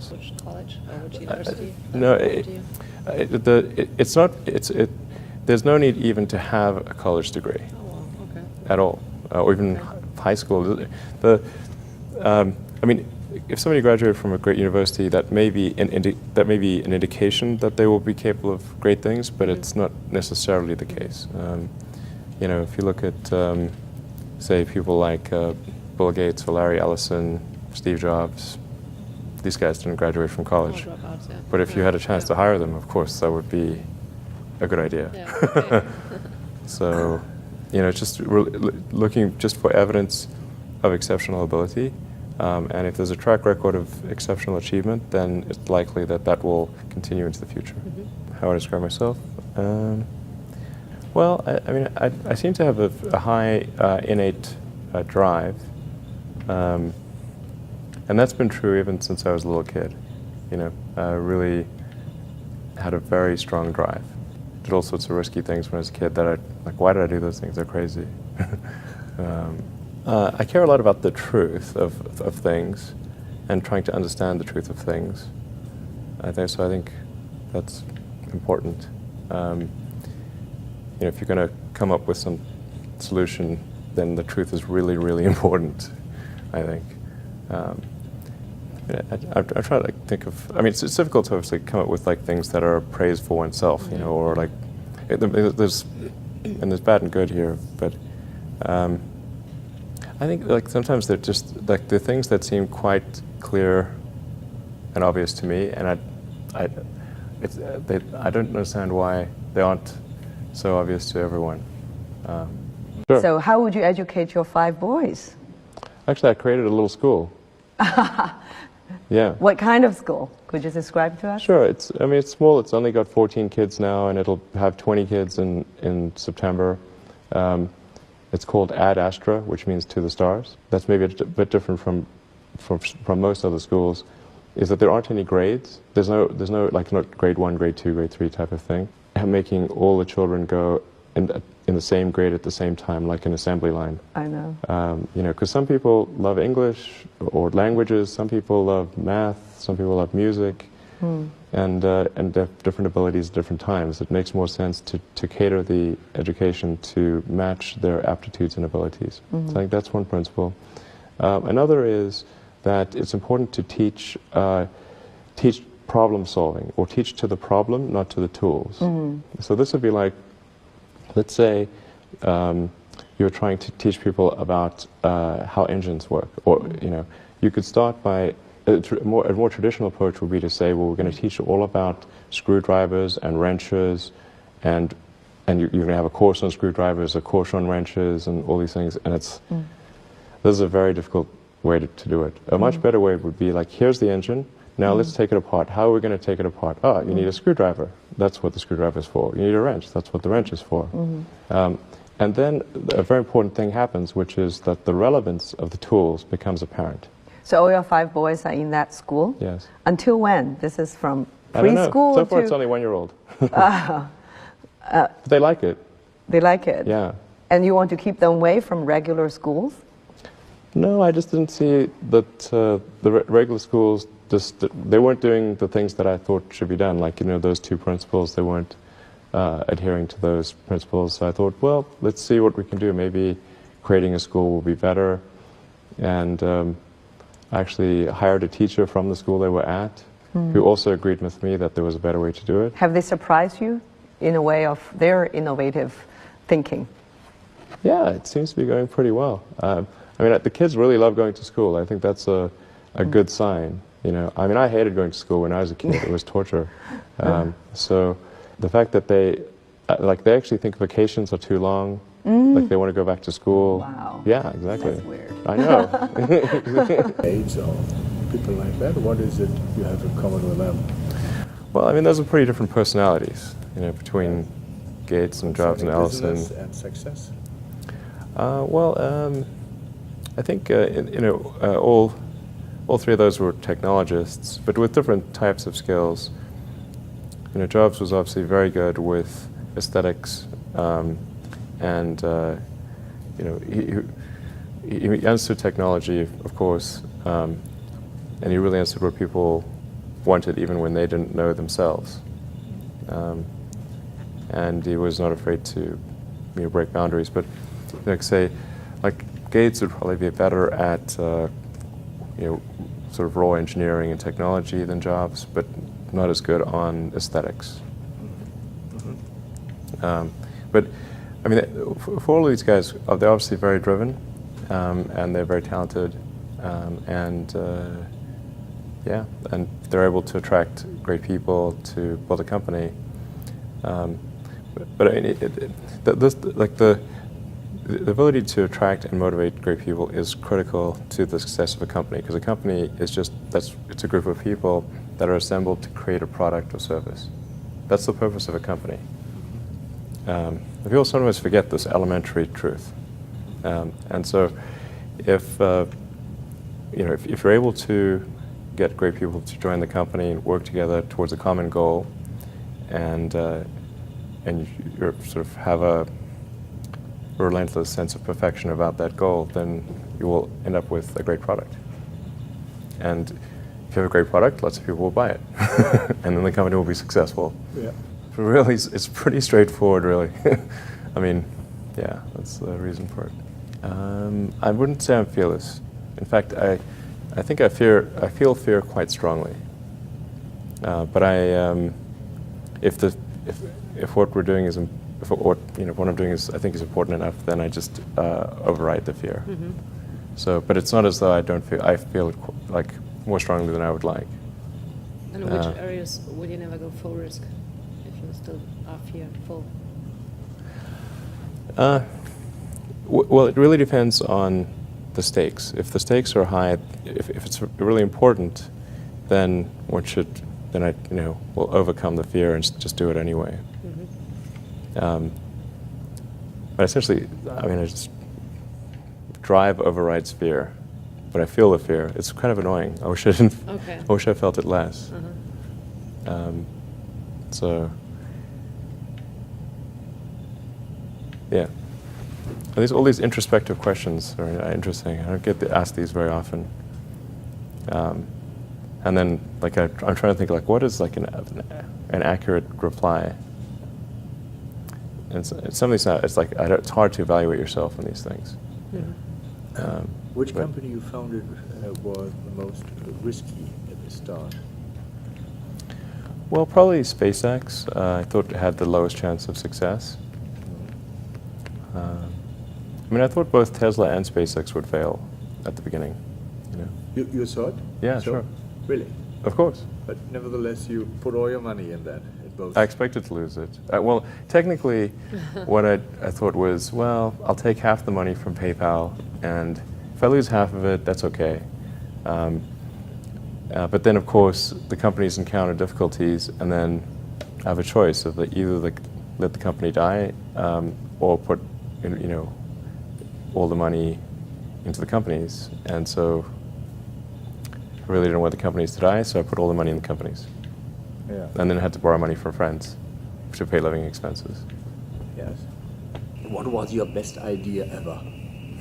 jobs. Which college or which university? No, it's not. There's no need even to have a college degree. Oh, wow. Okay. At all, or even high school. I mean, if somebody graduated from a great university, that may be an indication that they will be capable of great things, but it's not necessarily the case. You know, if you look at, say, people like Bill Gates or Larry Ellison, Steve Jobs, these guys didn't graduate from college. Dropouts, yeah. But if you had a chance to hire them, of course, that would be a good idea. Yeah, okay. So, you know, just looking just for evidence of exceptional ability, and if there's a track record of exceptional achievement, then it's likely that that will continue into the future. How I describe myself? Well, I mean, I seem to have a high innate drive, and that's been true even since I was a little kid. You know, I really had a very strong drive. Did all sorts of risky things when I was a kid that like, why did I do those things? They're crazy. I care a lot about the truth of things and trying to understand the truth of things. I think that's important. You know, if you're going to come up with some solution, then the truth is really, really important, I think. I try to think of, I mean, it's difficult to obviously come up with like things that are praise for oneself, you know, or like, there's bad and good here, but I think like sometimes they're just like the things that seem quite clear and obvious to me, and I don't understand why they aren't so obvious to everyone. Sure. So how would you educate your 5 boys? Actually, I created a little school. Yeah. What kind of school? Could you describe to us? Sure. I mean, it's small. It's only got 14 kids now, and it'll have 20 kids in September. It's called Ad Astra, which means to the stars. That's maybe a bit different from most other schools, is that there aren't any grades. There's no like not grade 1, grade 2, grade 3 type of thing. Making all the children go in the same grade at the same time, like an assembly line. I know. You know, because some people love English or languages, some people love math, some people love music, and they have different abilities at different times. It makes more sense to cater the education to match their aptitudes and abilities. So I think that's one principle. Another is that it's important to teach problem solving, or teach to the problem, not to the tools. So this would be like, let's say you're trying to teach people about how engines work, or you know, you could start by a more traditional approach would be to say, well, we're going to teach you all about screwdrivers and wrenches, and you're going to have a course on screwdrivers, a course on wrenches, and all these things. And this is a very difficult way to do it. A much better way would be like, here's the engine. Now let's take it apart. How are we going to take it apart? Oh, you need a screwdriver. That's what the screwdriver is for. You need a wrench. That's what the wrench is for. And then a very important thing happens, which is that the relevance of the tools becomes apparent. So all your 5 boys are in that school? Yes. Until when? This is from I don't know. preschool So far to... it's only 1-year-old. But they like it. They like it? Yeah. And you want to keep them away from regular schools? No, I just didn't see that the regular schools, they weren't doing the things that I thought should be done. Like, you know, those 2 principles, they weren't adhering to those principles. So I thought, well, let's see what we can do. Maybe creating a school will be better. And I actually hired a teacher from the school they were at, who also agreed with me that there was a better way to do it. Have they surprised you in a way of their innovative thinking? Yeah, it seems to be going pretty well. I mean, the kids really love going to school. I think that's a good sign. You know, I mean, I hated going to school when I was a kid. It was torture. So the fact that they actually think vacations are too long, like they want to go back to school. Wow. Yeah, exactly. That's weird. I know. AIDS or people like that? What is it you have in common with them? Well, I mean, those are pretty different personalities, you know, between Gates and Jobs and Ellison. Business and success? I think you know, all 3 of those were technologists, but with different types of skills. You know, Jobs was obviously very good with aesthetics, and you know, he understood technology, of course, and he really understood what people wanted even when they didn't know themselves. And he was not afraid to break boundaries. But like say, like Gates would probably be better at sort of raw engineering and technology than Jobs, but not as good on aesthetics. But I mean, for all of these guys, they're obviously very driven, and they're very talented, and they're able to attract great people to build a company. But I mean, the ability to attract and motivate great people is critical to the success of a company, because a company is it's a group of people that are assembled to create a product or service. That's the purpose of a company. People sometimes forget this elementary truth, and so if you're able to get great people to join the company and work together towards a common goal, and you sort of have a relentless sense of perfection about that goal, then you will end up with a great product. And if you have a great product, lots of people will buy it, and then the company will be successful. Yeah. But really, it's pretty straightforward, really. I mean, yeah, that's the reason for it. I wouldn't say I'm fearless. In fact, I think I feel fear quite strongly. But if what we're doing is what I'm doing I think is important enough, then I just override the fear. Mm-hmm. So, but it's not as though I don't feel. I feel it like more strongly than I would like. And in which areas would you never go full risk if you still are fearful? Well, it really depends on the stakes. If the stakes are high, if it's really important, then I will overcome the fear and just do it anyway. Mm-hmm. But essentially, I mean, I just drive overrides fear, but I feel the fear. It's kind of annoying. I wish I didn't. Okay. I wish I felt it less. Uh-huh. So, yeah. And all these introspective questions are interesting. I don't get asked these very often. And then, like, I'm trying to think, like, what is like an accurate reply? And some of these, it's hard to evaluate yourself in these things. Mm-hmm. Which company you founded was the most risky at the start? Well, probably SpaceX. I thought it had the lowest chance of success. I mean, I thought both Tesla and SpaceX would fail at the beginning. You thought? Yeah, so? sure. Really? Of course. But nevertheless, you put all your money in that, in both. I expected to lose it. Well, technically, what I thought was, well, I'll take half the money from PayPal, and if I lose half of it, that's okay. But then, of course, the companies encounter difficulties, and then I have a choice of either let the company die, or put, all the money into the companies. And so I really didn't want the companies to die, so I put all the money in the companies. Yeah. And then I had to borrow money from friends to pay living expenses. Yes. What was your best idea ever?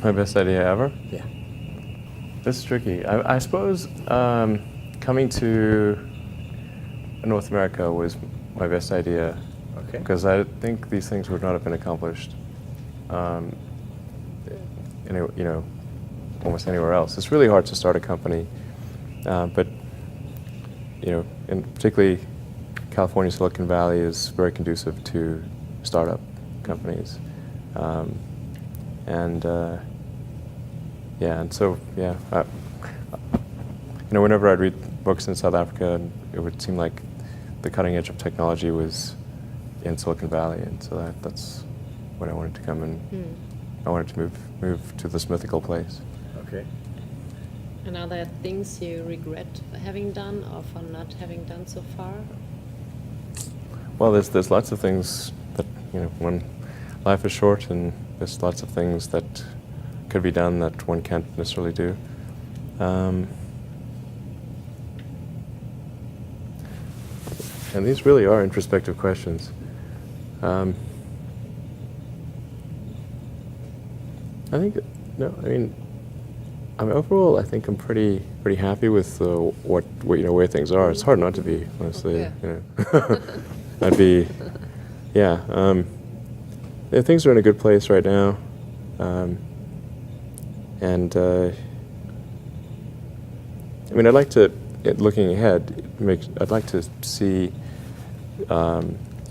My best idea ever? Yeah. This is tricky. I suppose coming to North America was my best idea. Okay. Because I think these things would not have been accomplished, almost anywhere else. It's really hard to start a company, but in particularly California, Silicon Valley is very conducive to startup companies, and so whenever I'd read books in South Africa, it would seem like the cutting edge of technology was in Silicon Valley, and so that's when I wanted to come and I wanted to move to this mythical place. Okay. And are there things you regret having done or for not having done so far? Well, there's lots of things that when life is short, and there's lots of things that could be done that one can't necessarily do. And these really are introspective questions. I think, I mean, overall, I think I'm pretty happy with what where things are. It's hard not to be, honestly. Yeah. You know. I'd be, yeah. Yeah, things are in a good place right now, and I mean, I'd like to, looking ahead, I'd like to see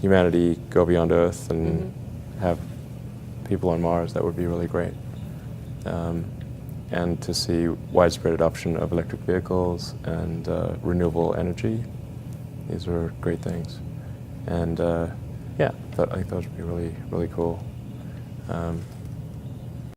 humanity go beyond Earth and have people on Mars. That would be really great. And to see widespread adoption of electric vehicles and renewable energy. These are great things. And yeah, I think those would be really, really cool.